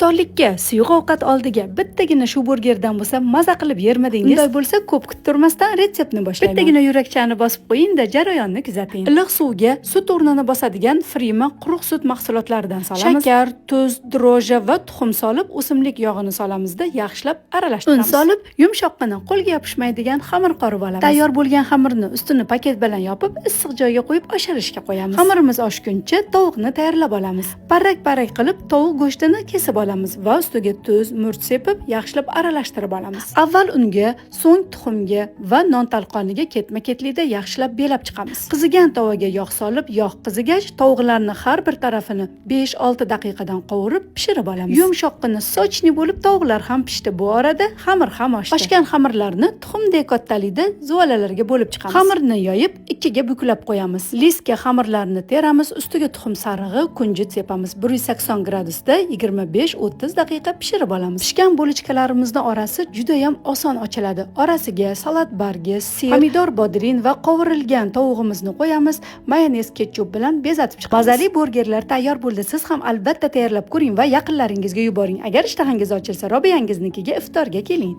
iftorlikka, suyuq ovqat oldiga bittagina shu burgerdan bo'lsa maza qilib yermadingiz. Unday bo'lsa, ko'p kuttirmasdan retseptni boshlayman. Bittagina yurakchani bosib qo'ying-da, jarayonni kuzating. Iliq suvga sut o'rnini bosadigan Frima quruq sut mahsulotlaridan solamiz. Shakar, tuz, dro'ja va tuxum solib, o'simlik yog'ini solamizda yaxshilab aralashtiramiz. Un solib, yumshoqqina qo'lga yopishmaydigan xamir qorib olamiz. Tayyor bo'lgan xamirni ustini paket bilan yopib, issiq joyga qo'yib oshirishga qo'yamiz. Xamirimiz oshguncha tovuqni tayyorlab olamiz. Parrak-parrak qilib tovuq go'shtini kesib olamiz va ustiga tuz, murch sepib, yaxshilab aralashtirib olamiz. Avval unga, so'ng tuxumga va non talqoniga ketma-ketlikda yaxshilab belab chiqamiz. Qizigan tovaga yog' solib, yog' qizigach, tovuqlarni har bir tarafini 5-6 daqiqadan qovurib pishirib olamiz. Yumshoqqina sochni bo'lib tovuqlar ham pishdi. Bu orada xamir ham oshdi. Oshgan xamirlarni tuxumdek kattalikda zuvalalarga bo'lib chiqamiz. Xamirni yoyib, ikkiga buklab qo'yamiz. Listga xamirlarni teramiz, ustiga tuxum sarig'i, kunjut sepamiz. 180 gradusda 25-30 daqiqa pishirib olamiz. Pishgan bo'lichkalarimizni orasi juda ham oson ochiladi. Orasiga salat bargi, sir, pomidor, bodrin va qovurilgan tovuqimizni qo'yamiz. Mayonez, ketchup bilan bezatib chiqamiz. Mazali burgerlar tayyor bo'ldi. Siz ham albatta tayyorlab ko'ring va yaqinlaringizga yuboring. Agar ishtahangiz ochilsa, Robiyangiznikiga iftorga keling.